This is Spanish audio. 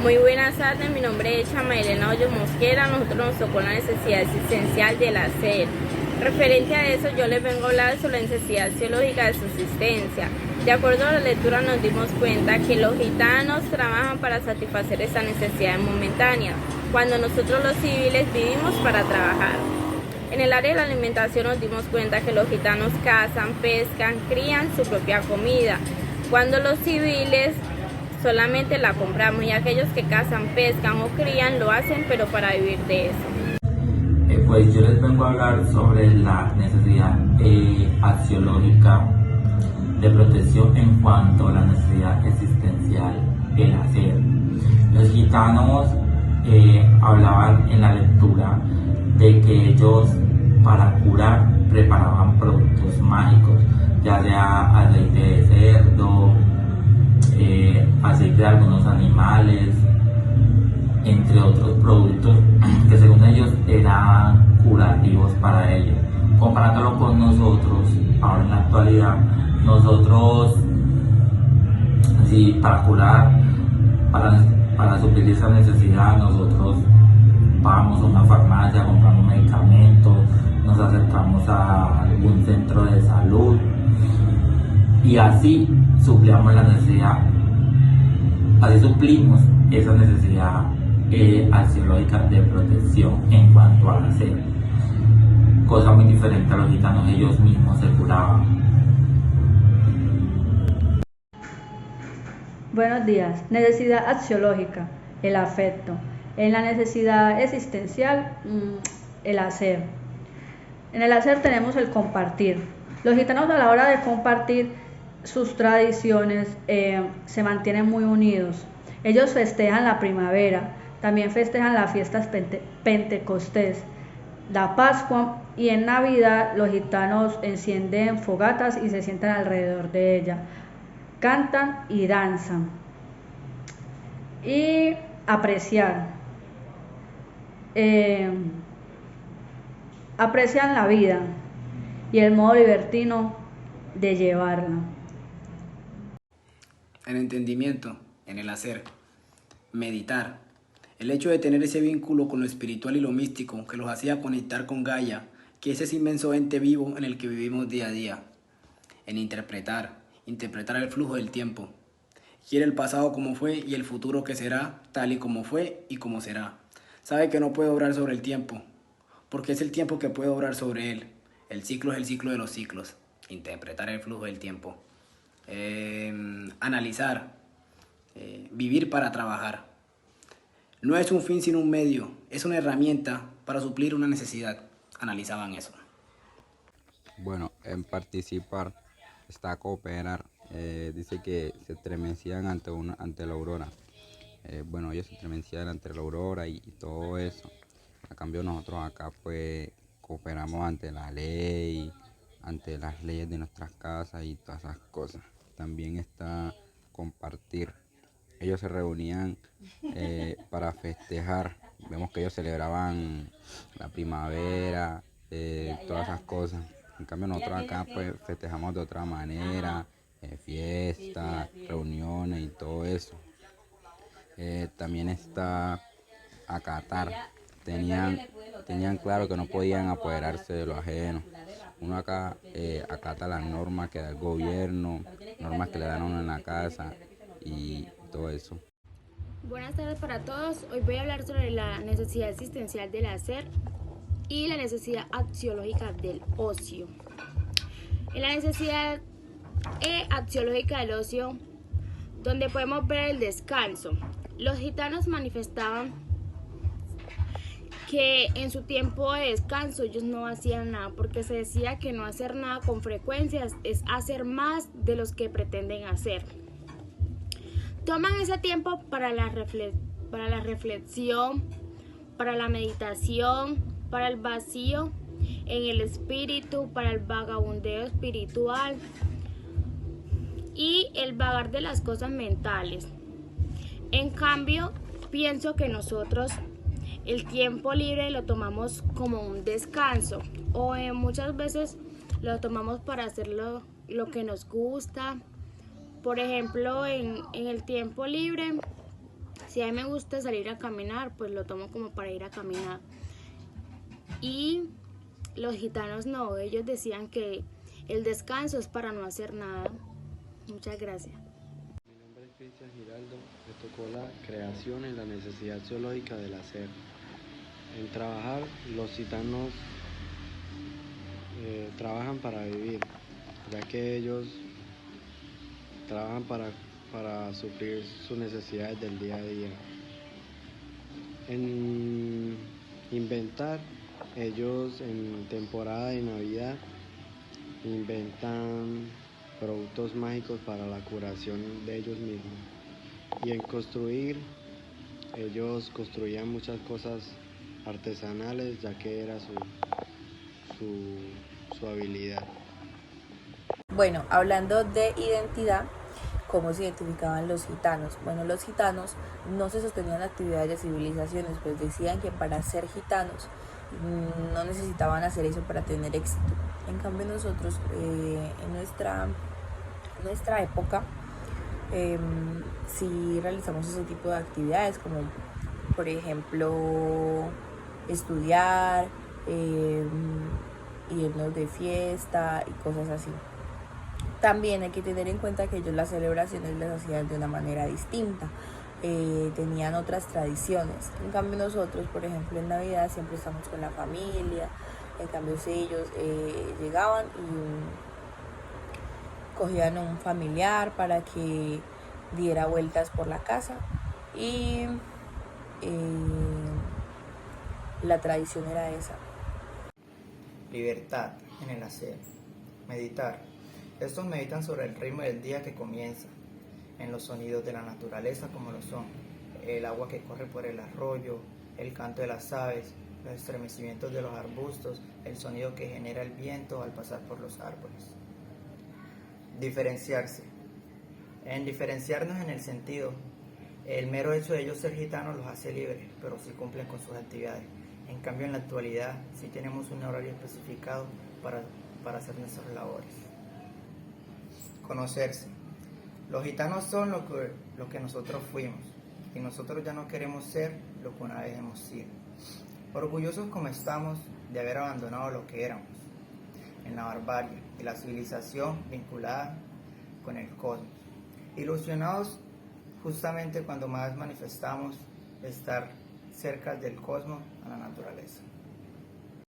Muy buenas tardes, mi nombre es Chamailena Hoyos Mosquera. Nosotros nos tocó la necesidad existencial del hacer. Referente a eso, yo les vengo a hablar sobre la necesidad axiológica de subsistencia. De acuerdo a la lectura, nos dimos cuenta que los gitanos trabajan para satisfacer esa necesidad momentánea, cuando nosotros los civiles vivimos para trabajar. En el área de la alimentación nos dimos cuenta que los gitanos cazan, pescan, crían su propia comida, cuando los civiles solamente la compramos, y aquellos que cazan, pescan o crían lo hacen pero para vivir de eso. Pues yo les vengo a hablar sobre la necesidad axiológica de protección en cuanto a la necesidad existencial del hacer. Los gitanos hablaban en la lectura de que ellos para curar preparaban productos mágicos, ya sea aceite de cerdo, aceite de algunos animales, entre otros productos que según ellos eran curativos para ellos. Comparándolo con nosotros, ahora en la actualidad, nosotros, si para curar, para suplir esa necesidad, nosotros vamos a una farmacia, compramos medicamentos, nos acercamos a algún centro de salud y así suplamos la necesidad, así suplimos esa necesidad axiológica de protección en cuanto a hacer. Cosa muy diferente a los gitanos, ellos mismos se curaban. Buenos días. Necesidad axiológica, el afecto. En la necesidad existencial, el hacer. En el hacer tenemos el compartir. Los gitanos a la hora de compartir sus tradiciones se mantienen muy unidos. Ellos festejan la primavera, también festejan las fiestas pentecostés, la Pascua, y en Navidad los gitanos encienden fogatas y se sientan alrededor de ella, cantan y danzan. Y apreciar. Aprecian la vida y el modo libertino de llevarla. El entendimiento, en el hacer, meditar. El hecho de tener ese vínculo con lo espiritual y lo místico que los hacía conectar con Gaia, que es ese inmenso ente vivo en el que vivimos día a día. En interpretar el flujo del tiempo. Quiere el pasado como fue y el futuro que será, tal y como fue y como será. Sabe que no puede obrar sobre el tiempo, porque es el tiempo que puede obrar sobre él. El ciclo es el ciclo de los ciclos. Interpretar el flujo del tiempo. Analizar, vivir para trabajar. No es un fin sino un medio, es una herramienta para suplir una necesidad. Analizaban eso. Bueno, en participar está cooperar. Dice que se estremecían ante la aurora. Bueno, ellos se estremecían ante la aurora y todo eso. A cambio nosotros acá pues cooperamos ante la ley, ante las leyes de nuestras casas y todas esas cosas. También está compartir. Ellos se reunían para festejar. Vemos que ellos celebraban la primavera, todas esas cosas. En cambio nosotros acá pues festejamos de otra manera, fiestas, reuniones y todo eso. También está acatar. Tenían claro que no podían apoderarse de lo ajeno. Uno acá acata las normas que da el gobierno, normas que le dan a uno en la casa y todo eso. Buenas tardes para todos. Hoy voy a hablar sobre la necesidad existencial del hacer y la necesidad axiológica del ocio. En la necesidad axiológica del ocio, donde podemos ver el descanso, los gitanos manifestaban que en su tiempo de descanso ellos no hacían nada, porque se decía que no hacer nada con frecuencia es hacer más de los que pretenden hacer. Toman ese tiempo para la reflexión, para la meditación, para el vacío en el espíritu, para el vagabundeo espiritual y el vagar de las cosas mentales. En cambio, pienso que nosotros el tiempo libre lo tomamos como un descanso, o muchas veces lo tomamos para hacer lo que nos gusta. Por ejemplo, en el tiempo libre Si a mí me gusta salir a caminar, pues lo tomo como para ir a caminar. Y los gitanos no, ellos decían que el descanso es para no hacer nada. Muchas gracias. Mi nombre es Cristian Giraldo, me tocó la creación en la necesidad axiológica del hacer. En trabajar, los gitanos trabajan para vivir, ya que ellos trabajan para suplir sus necesidades del día a día. En inventar, ellos en temporada de Navidad inventan productos mágicos para la curación de ellos mismos. Y en construir, ellos construían muchas cosas artesanales, ya que era su habilidad. Bueno, hablando de identidad, ¿cómo se identificaban los gitanos? Bueno, los gitanos no se sostenían en actividades de civilizaciones, pues decían que para ser gitanos no necesitaban hacer eso para tener éxito. En cambio nosotros, en nuestra época, sí realizamos ese tipo de actividades, como por ejemplo estudiar, irnos de fiesta y cosas así. También hay que tener en cuenta que ellos las celebraciones las hacían de una manera distinta, tenían otras tradiciones. En cambio nosotros, por ejemplo, en Navidad siempre estamos con la familia. En cambio ellos llegaban y cogían a un familiar para que diera vueltas por la casa y la tradición era esa. Libertad en el hacer. Meditar. Estos meditan sobre el ritmo del día que comienza, en los sonidos de la naturaleza como lo son, el agua que corre por el arroyo, el canto de las aves, los estremecimientos de los arbustos, el sonido que genera el viento al pasar por los árboles. Diferenciarse. En diferenciarnos en el sentido, el mero hecho de ellos ser gitanos los hace libres, pero sí cumplen con sus actividades. En cambio, en la actualidad sí tenemos un horario especificado para hacer nuestras labores. Conocerse. Los gitanos son lo que nosotros fuimos, y nosotros ya no queremos ser lo que una vez hemos sido. Orgullosos como estamos de haber abandonado lo que éramos, en la barbarie y la civilización vinculada con el cosmos. Ilusionados justamente cuando más manifestamos estar cerca del cosmos, a la naturaleza.